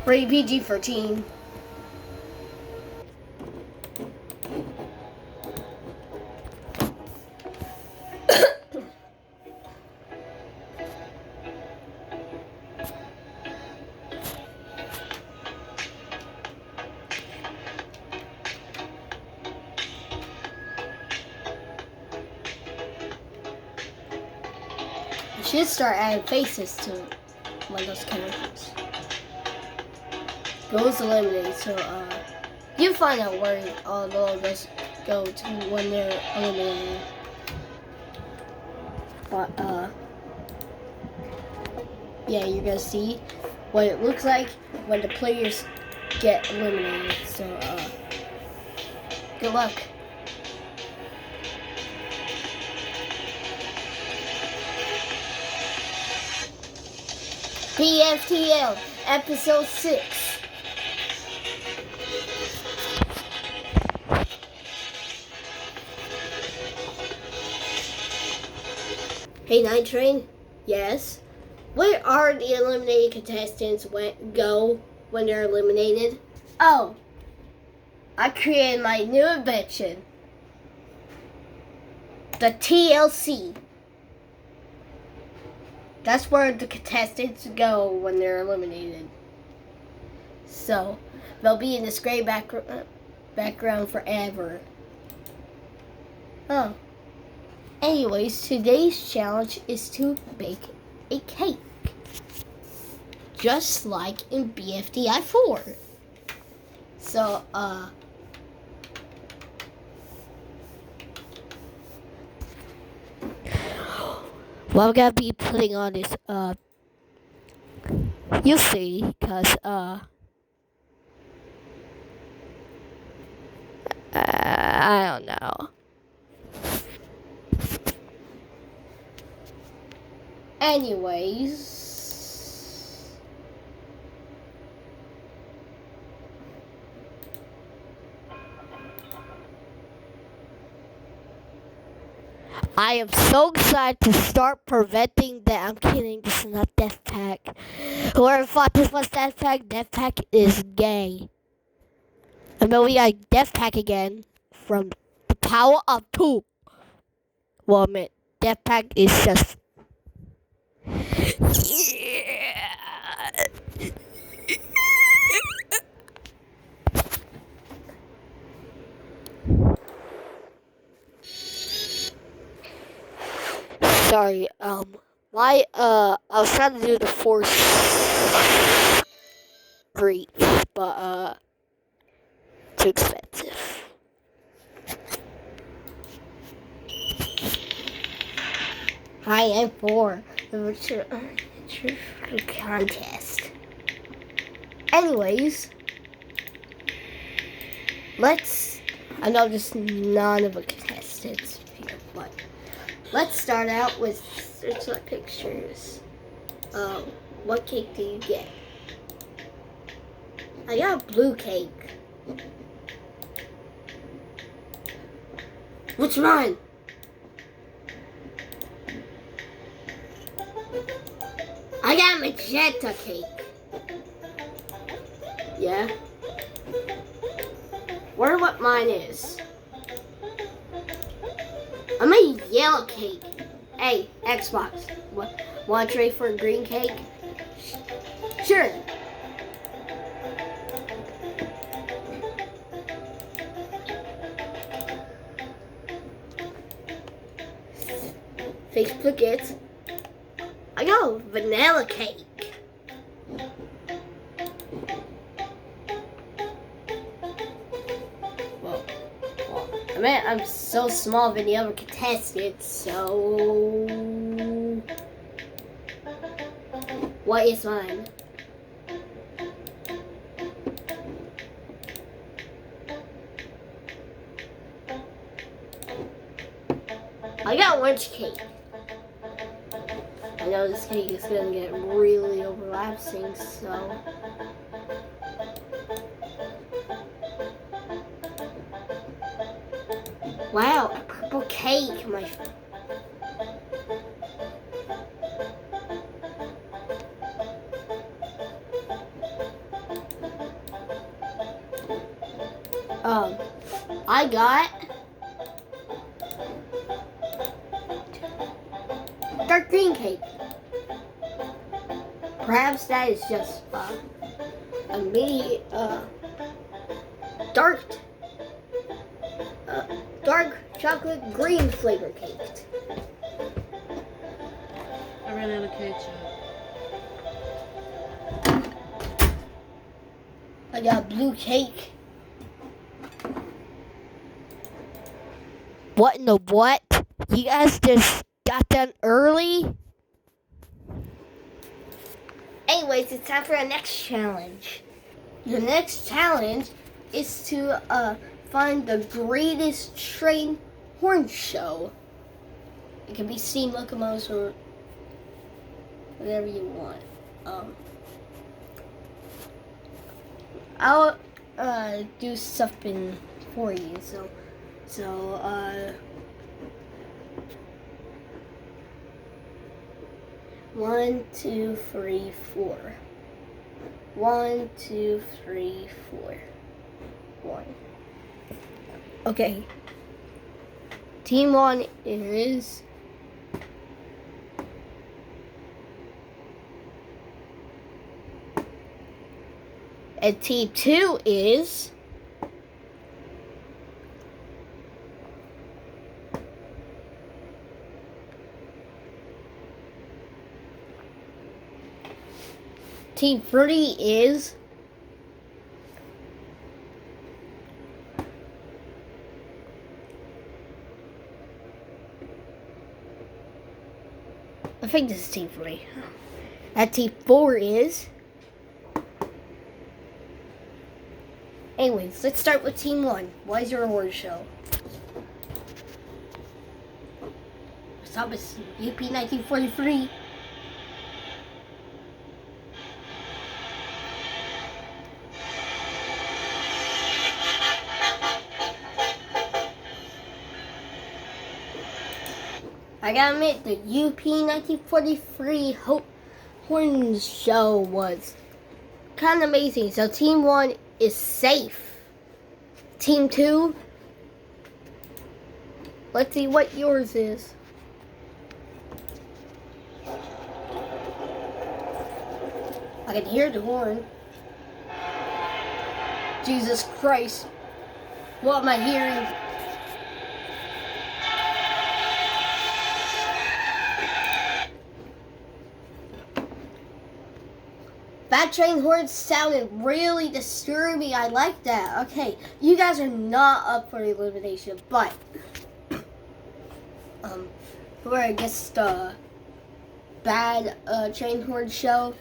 Rated PG-13. I should start adding faces to one of those characters. Goals eliminated, so you find out where all the logos go to when they're eliminated. But yeah, you're gonna see what it looks like when the players get eliminated. So good luck. BFTL episode 6. Hey, Night Train? Yes? Where are the eliminated contestants go when they're eliminated? Oh, I created my new invention. The TLC. That's where the contestants go when they're eliminated. So, they'll be in this gray background forever. Oh. Anyways, today's challenge is to bake a cake. Just like in BFTI 4. So, well, I'm gonna be putting on this, you'll see, because, I don't know. Anyways, I am so excited to start preventing that. I'm kidding, this is not Death Pack. Whoever thought this was Death Pack is gay. And then we got Death Pack again from the power of 2. Well, I mean, Death Pack is just... Sorry, I was trying to do the Force Breach, but, too expensive. Hi, I'm 4. The virtual contest. Anyways, I know there's none of the contestants here, but let's start out with search like pictures. What cake do you get? I got a blue cake. Which one? I got a magenta cake. Yeah? Wonder what mine is. I'm a yellow cake. Hey, Xbox. Want to trade for a green cake? Sure. Facebook it. I got a vanilla cake. Well, I mean, I'm so small than the other contestants, so... What is mine? I got orange cake. I know this cake is gonna get really overlapping, so... Wow, a purple cake, my friend. I got dark green cake. Perhaps that is just a mini dark chocolate green flavor cake. I ran out of ketchup. I got blue cake. What in the what? You guys just got done early? Anyways, it's time for our next challenge. The next challenge is to find the greatest train horn show. It can be steam locomotives or whatever you want. I'll do something for you. So 1, 2, 3, 4. 1, 2, 3, 4. 1. Okay. Team 1 is and team 2 is team 3 is I think this is team 3. And team 4 is anyways, let's start with team 1. What is your award show? Stop with UP 1943. I gotta admit, the UP 1943 horn show was kind of amazing. So team 1 is safe. Team 2, let's see what yours is. I can hear the horn. Jesus Christ. What am I hearing? That train horn sounded really disturbing. I like that. Okay, you guys are not up for elimination, but for I guess the bad train horn show,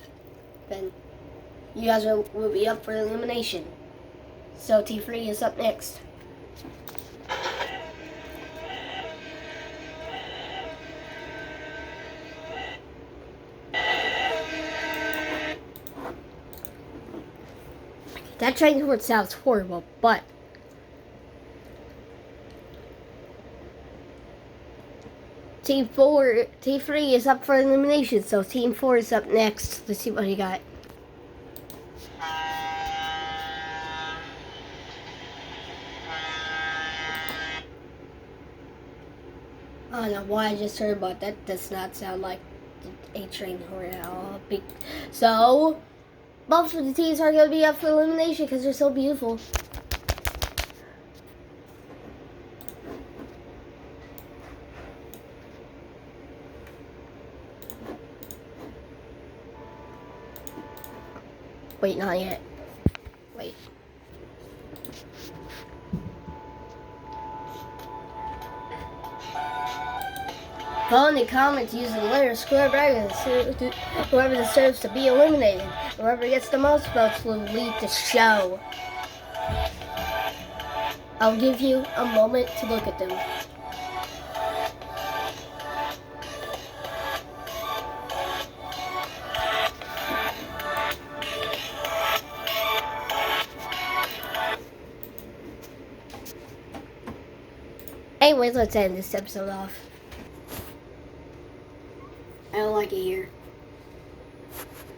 then you guys will be up for elimination. So Team 3 is up next. That train horn sounds horrible, but Team 3 is up for elimination, so Team 4 is up next. Let's see what you got. I don't know why I just heard, but that does not sound like a train horn at all. So, both of the teams are going to be up for elimination because they're so beautiful. Wait, not yet. Wait. Vote in the comments using the letter square brackets. Whoever deserves to be eliminated. Whoever gets the most votes will lead the show. I'll give you a moment to look at them. Anyways, let's end this episode off. I don't like it here.